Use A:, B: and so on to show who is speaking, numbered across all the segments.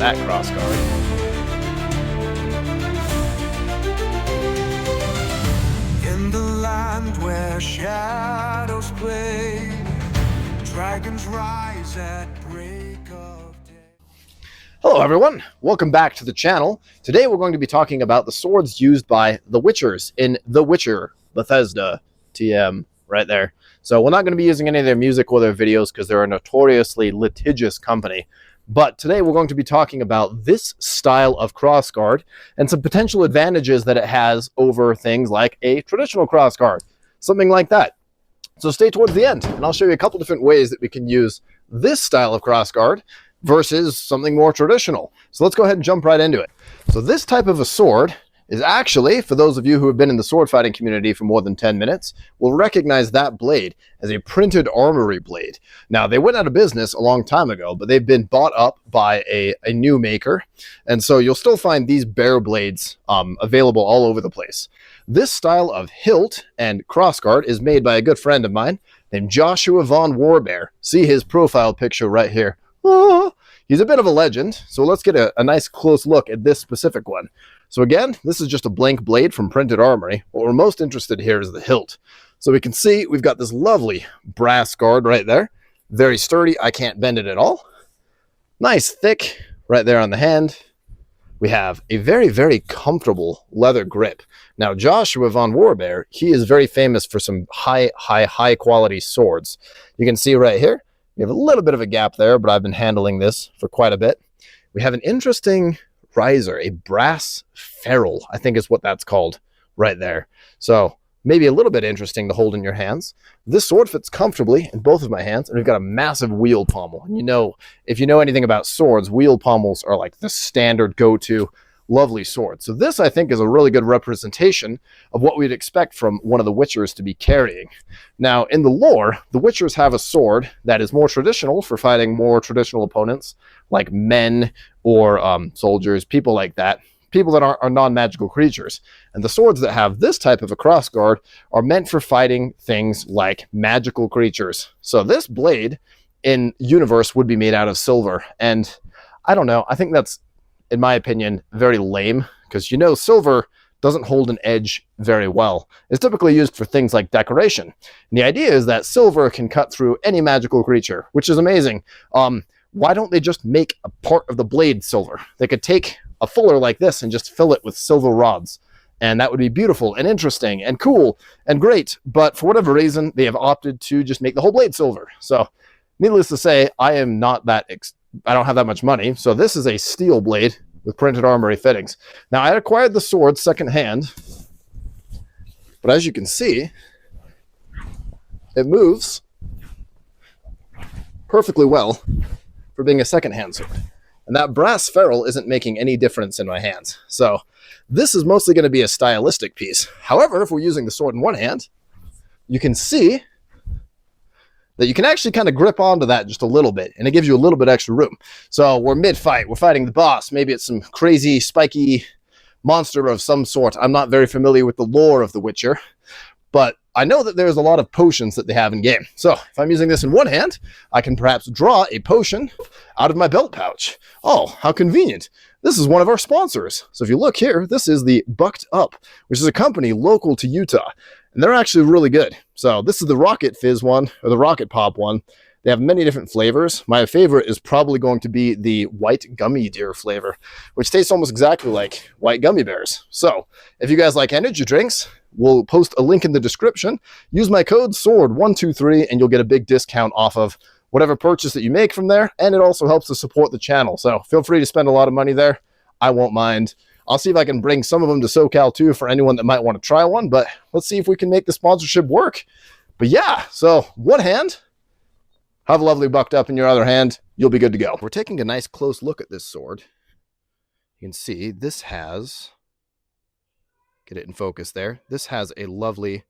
A: that crossguard.
B: In the land where shadows play, dragons rise at break of day.
A: Hello everyone, welcome back to the channel. Today we're going to be talking about the swords used by the Witchers in The Witcher, Bethesda, TM, right there. So we're not going to be using any of their music or their videos because they're a notoriously litigious company. But today we're going to be talking about this style of crossguard and some potential advantages that it has over things like a traditional crossguard, something like that. So stay towards the end and I'll show you a couple different ways that we can use this style of crossguard versus something more traditional. So let's go ahead and jump right into it. So this type of a sword is actually, for those of you who have been in the sword fighting community for more than 10 minutes, will recognize that blade as a printed armory blade. Now, they went out of business a long time ago, but they've been bought up by a new maker. And so you'll still find these bare blades available all over the place. This style of hilt and crossguard is made by a good friend of mine named Joshua Von Warbear. See his profile picture right here. Oh, he's a bit of a legend, so let's get a nice close look at this specific one. So again, this is just a blank blade from Printed Armory. What we're most interested here is the hilt. So we can see we've got this lovely brass guard right there. Very sturdy, I can't bend it at all. Nice thick right there on the hand. We have a very, very comfortable leather grip. Now, Joshua Von Warbear, he is very famous for some high quality swords. You can see right here, we have a little bit of a gap there, but I've been handling this for quite a bit. We have an interesting riser, a brass ferrule, I think is what that's called right there. So maybe a little bit interesting to hold in your hands. This sword fits comfortably in both of my hands, and we've got a massive wheel pommel. And you know, if you know anything about swords, wheel pommels are like the standard go-to lovely sword. So this, I think, is a really good representation of what we'd expect from one of the Witchers to be carrying. Now, in the lore, the Witchers have a sword that is more traditional for fighting more traditional opponents, like men or soldiers, people like that, people that are non-magical creatures. And the swords that have this type of a crossguard are meant for fighting things like magical creatures. So this blade in universe would be made out of silver. And I don't know, I think that's, in my opinion, very lame, because you know silver doesn't hold an edge very well. It's typically used for things like decoration. And the idea is that silver can cut through any magical creature, which is amazing. Why don't they just make a part of the blade silver? They could take a fuller like this and just fill it with silver rods. And that would be beautiful and interesting and cool and great. But for whatever reason, they have opted to just make the whole blade silver. So needless to say, I am not that I don't have that much money, so this is a steel blade with Printed Armory fittings. Now, I acquired the sword secondhand, but as you can see, it moves perfectly well for being a secondhand sword. And that brass ferrule isn't making any difference in my hands. So this is mostly going to be a stylistic piece. However, if we're using the sword in one hand, you can see that you can actually kind of grip onto that just a little bit, and it gives you a little bit extra room. So we're mid-fight, we're fighting the boss, maybe it's some crazy, spiky monster of some sort. I'm not very familiar with the lore of The Witcher, but I know that there's a lot of potions that they have in game. So if I'm using this in one hand, I can perhaps draw a potion out of my belt pouch. Oh, how convenient. This is one of our sponsors. So if you look here, this is the Bucked Up, which is a company local to Utah. And they're actually really good. So this is the Rocket Fizz one, or the Rocket Pop one. They have many different flavors. My favorite is probably going to be the white gummy deer flavor, which tastes almost exactly like white gummy bears. So if you guys like energy drinks, we'll post a link in the description. Use my code SWORD123 and you'll get a big discount off of whatever purchase that you make from there. And it also helps to support the channel. So feel free to spend a lot of money there. I won't mind. I'll see if I can bring some of them to SoCal too for anyone that might want to try one, but let's see if we can make the sponsorship work. But yeah, so one hand, have a lovely Bucked Up in your other hand, you'll be good to go. We're taking a nice close look at this sword. You can see this has, get it in focus there, this has a lovely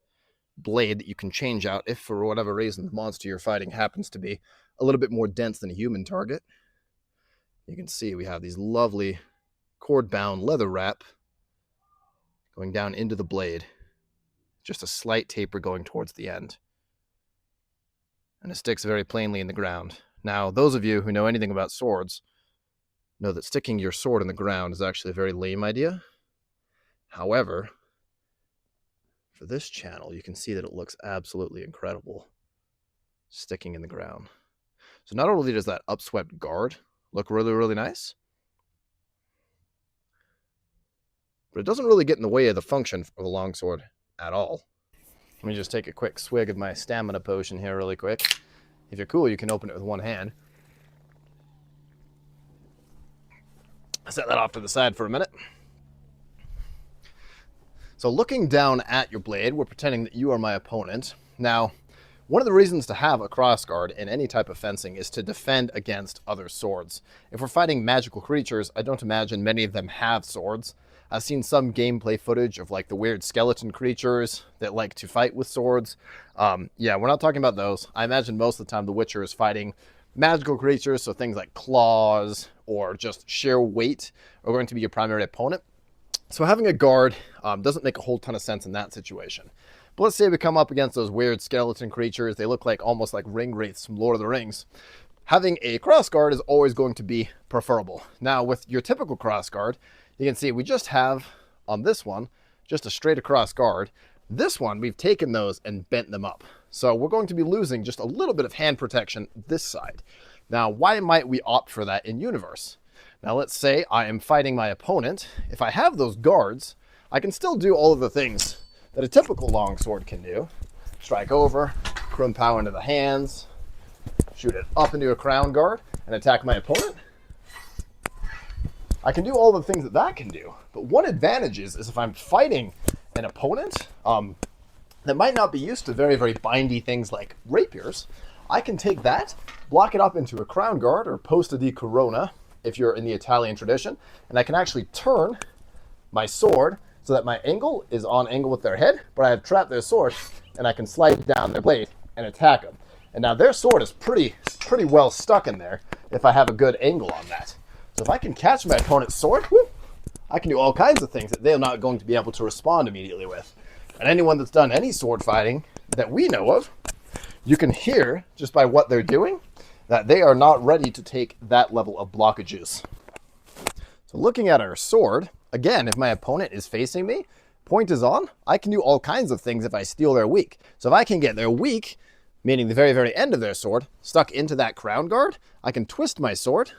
A: blade that you can change out if for whatever reason the monster you're fighting happens to be a little bit more dense than a human target. You can see we have these lovely cord-bound leather wrap going down into the blade. Just a slight taper going towards the end. And it sticks very plainly in the ground. Now, those of you who know anything about swords know that sticking your sword in the ground is actually a very lame idea. However, for this channel, you can see that it looks absolutely incredible sticking in the ground. So not only does that upswept guard look really, really nice, but it doesn't really get in the way of the function of the longsword at all. Let me just take a quick swig of my stamina potion here really quick. If you're cool, you can open it with one hand. Set that off to the side for a minute. So looking down at your blade, we're pretending that you are my opponent. Now, one of the reasons to have a crossguard in any type of fencing is to defend against other swords. If we're fighting magical creatures, I don't imagine many of them have swords. I've seen some gameplay footage of like the weird skeleton creatures that like to fight with swords. Yeah, we're not talking about those. I imagine most of the time the Witcher is fighting magical creatures, so things like claws or just sheer weight are going to be your primary opponent. So having a guard doesn't make a whole ton of sense in that situation. But let's say we come up against those weird skeleton creatures. They look like almost like ring wraiths from Lord of the Rings. Having a crossguard is always going to be preferable. Now with your typical crossguard, you can see we just have on this one just a straight across guard. This one, we've taken those and bent them up. So we're going to be losing just a little bit of hand protection this side. Now, why might we opt for that in universe? Now, let's say I am fighting my opponent. If I have those guards, I can still do all of the things that a typical longsword can do. Strike over, crum pow into the hands, shoot it up into a crown guard, and attack my opponent. I can do all the things that that can do. But one advantage is if I'm fighting an opponent that might not be used to very, very bindy things like rapiers, I can take that, block it up into a crown guard or posta di corona, if you're in the Italian tradition, and I can actually turn my sword so that my angle is on angle with their head, but I have trapped their sword, and I can slide down their blade and attack them. And now their sword is pretty well stuck in there if I have a good angle on that. So if I can catch my opponent's sword, whoop, I can do all kinds of things that they're not going to be able to respond immediately with. And anyone that's done any sword fighting that we know of, you can hear just by what they're doing that they are not ready to take that level of blockages. So looking at our sword, again, if my opponent is facing me, point is on, I can do all kinds of things if I steal their weak. So if I can get their weak, meaning the very, very end of their sword, stuck into that crown guard, I can twist my sword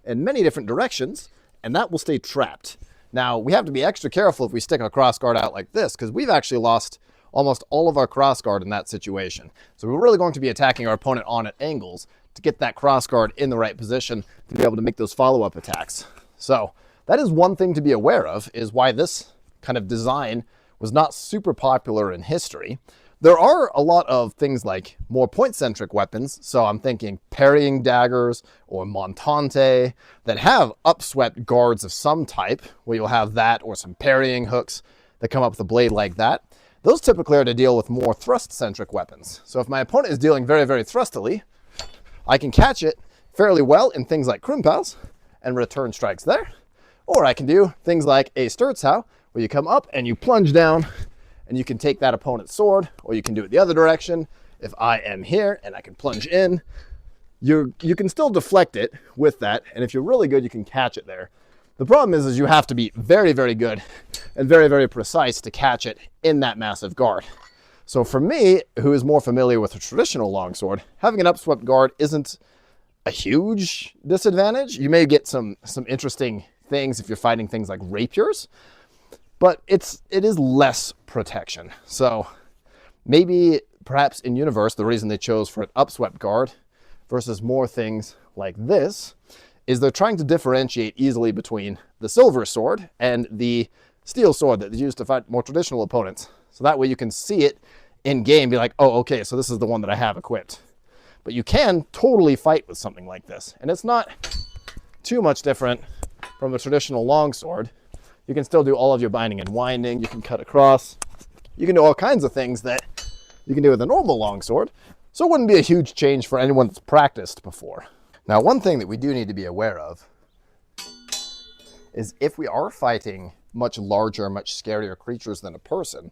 A: in many different directions, and that will stay trapped. Now, we have to be extra careful if we stick a crossguard out like this, because we've actually lost almost all of our crossguard in that situation. So we're really going to be attacking our opponent on at angles to get that crossguard in the right position to be able to make those follow-up attacks. So that is one thing to be aware of, is why this kind of design was not super popular in history. There are a lot of things like more point-centric weapons, so I'm thinking parrying daggers or montante that have upswept guards of some type, where you'll have that or some parrying hooks that come up with a blade like that. Those typically are to deal with more thrust-centric weapons. So if my opponent is dealing very, very thrustily, I can catch it fairly well in things like Krumpals and return strikes there. Or I can do things like a Sturzhau, where you come up and you plunge down and you can take that opponent's sword, or you can do it the other direction. If I am here and I can plunge in, you can still deflect it with that. And if you're really good, you can catch it there. The problem is you have to be very, very good and very, very precise to catch it in that massive guard. So for me, who is more familiar with a traditional longsword, having an upswept guard isn't a huge disadvantage. You may get some interesting things if you're fighting things like rapiers, but it is less protection. So maybe perhaps in universe, the reason they chose for an upswept guard versus more things like this is they're trying to differentiate easily between the silver sword and the steel sword that is used to fight more traditional opponents. So that way you can see it in game, be like, oh, okay, so this is the one that I have equipped. But you can totally fight with something like this. And it's not too much different from a traditional longsword. You can still do all of your binding and winding. You can cut across. You can do all kinds of things that you can do with a normal longsword. So it wouldn't be a huge change for anyone that's practiced before. Now, one thing that we do need to be aware of is if we are fighting much larger, much scarier creatures than a person,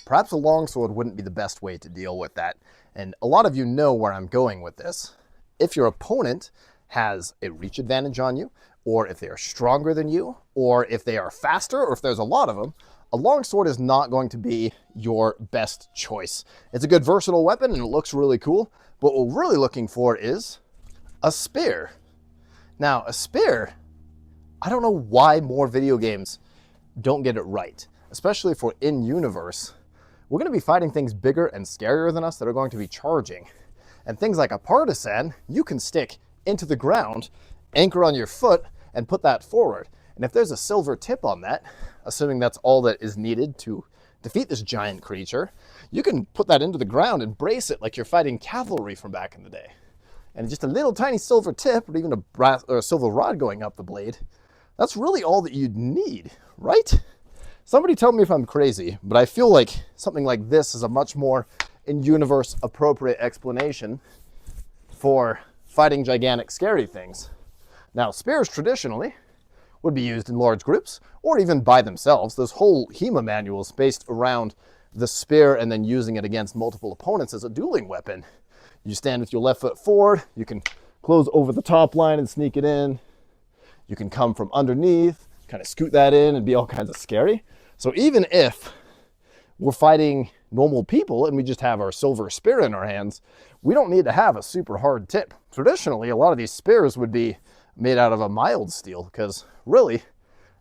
A: perhaps a longsword wouldn't be the best way to deal with that. And a lot of you know where I'm going with this. If your opponent has a reach advantage on you, or if they are stronger than you, or if they are faster, or if there's a lot of them, a longsword is not going to be your best choice. It's a good versatile weapon and it looks really cool, but what we're really looking for is a spear. Now, a spear, I don't know why more video games don't get it right, especially for in-universe. We're going to be fighting things bigger and scarier than us that are going to be charging. And things like a partisan, you can stick into the ground, anchor on your foot, and put that forward. And if there's a silver tip on that, assuming that's all that is needed to defeat this giant creature, you can put that into the ground and brace it like you're fighting cavalry from back in the day. And just a little tiny silver tip, or even a brass or a silver rod going up the blade, that's really all that you'd need, right? Somebody tell me if I'm crazy, but I feel like something like this is a much more in-universe appropriate explanation for fighting gigantic scary things. Now, spears traditionally would be used in large groups or even by themselves. There's whole HEMA manuals based around the spear and then using it against multiple opponents as a dueling weapon. You stand with your left foot forward, you can close over the top line and sneak it in. You can come from underneath, kind of scoot that in and be all kinds of scary. So even if we're fighting normal people and we just have our silver spear in our hands, we don't need to have a super hard tip. Traditionally, a lot of these spears would be made out of a mild steel because really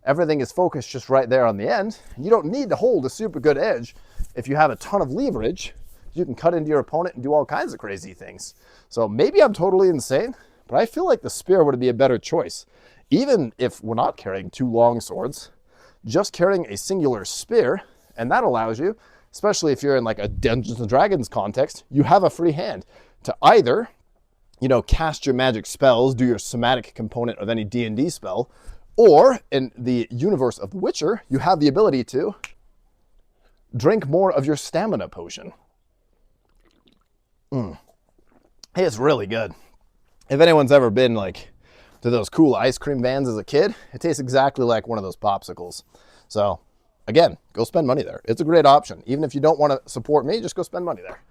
A: everything is focused just right there on the end. You don't need to hold a super good edge. If you have a ton of leverage, you can cut into your opponent and do all kinds of crazy things. So maybe I'm totally insane, but I feel like the spear would be a better choice. Even if we're not carrying two long swords, just carrying a singular spear, and that allows you, especially if you're in like a Dungeons and Dragons context, you have a free hand to either, cast your magic spells, do your somatic component of any D&D spell, or in the universe of The Witcher, you have the ability to drink more of your stamina potion. Hey, it's really good. If anyone's ever been to those cool ice cream vans as a kid, it tastes exactly like one of those popsicles. So again, go spend money there. It's a great option. Even if you don't want to support me, just go spend money there.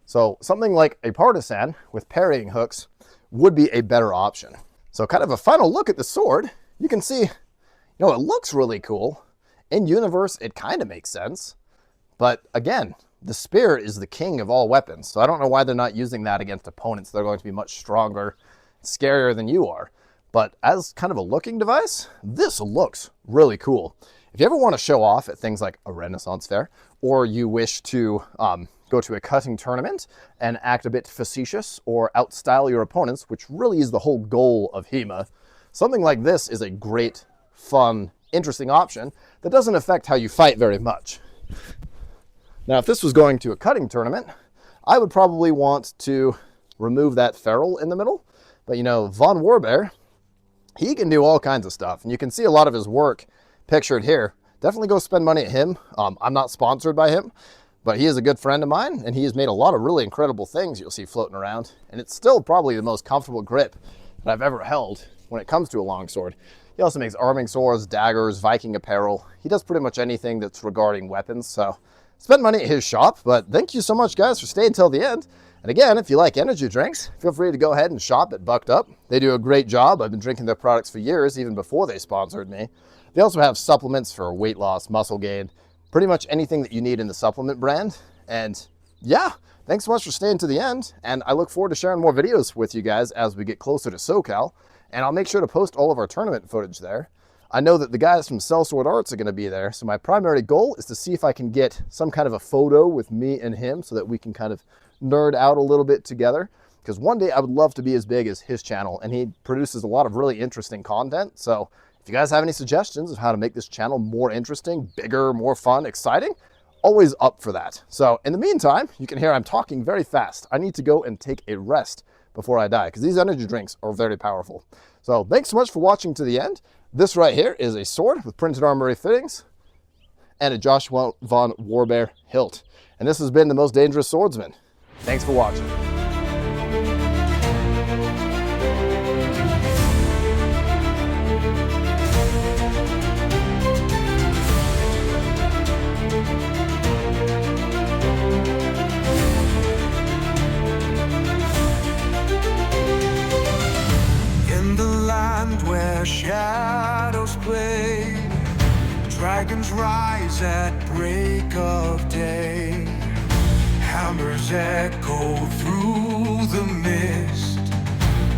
A: So something like a partisan with parrying hooks would be a better option. So kind of a final look at the sword, you can see, it looks really cool. In universe, it kind of makes sense. But again, the spear is the king of all weapons. So I don't know why they're not using that against opponents that are going to be much stronger, scarier than you are. But as kind of a looking device, this looks really cool. If you ever want to show off at things like a Renaissance fair, or you wish to go to a cutting tournament and act a bit facetious or outstyle your opponents, which really is the whole goal of HEMA, something like this is a great, fun, interesting option that doesn't affect how you fight very much. Now, if this was going to a cutting tournament, I would probably want to remove that ferrule in the middle. But Von Warbear, he can do all kinds of stuff. And you can see a lot of his work pictured here. Definitely go spend money at him. I'm not sponsored by him, but he is a good friend of mine, and he has made a lot of really incredible things you'll see floating around. And it's still probably the most comfortable grip that I've ever held when it comes to a longsword. He also makes arming swords, daggers, Viking apparel. He does pretty much anything that's regarding weapons. So spend money at his shop. But thank you so much, guys, for staying till the end. And again, if you like energy drinks, feel free to go ahead and shop at Bucked Up. They do a great job. I've been drinking their products for years, even before they sponsored me. They also have supplements for weight loss, muscle gain, pretty much anything that you need in the supplement brand. And yeah, thanks so much for staying to the end. And I look forward to sharing more videos with you guys as we get closer to SoCal. And I'll make sure to post all of our tournament footage there. I know that the guys from Sellsword Arts are going to be there. So my primary goal is to see if I can get some kind of a photo with me and him so that we can kind of nerd out a little bit together. Because one day I would love to be as big as his channel, and he produces a lot of really interesting content. So if you guys have any suggestions of how to make this channel more interesting, bigger, more fun, exciting, always up for that. So in the meantime, you can hear I'm talking very fast. I need to go and take a rest before I die because these energy drinks are very powerful. So thanks so much for watching to the end. This right here is a sword with printed armory fittings and a Joshua Von Warbear hilt. And this has been The Most Dangerous Swordsman. Thanks for watching.
B: In the land where Dragons rise at break of day. Hammers echo through the mist.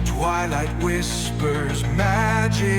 B: Twilight whispers magic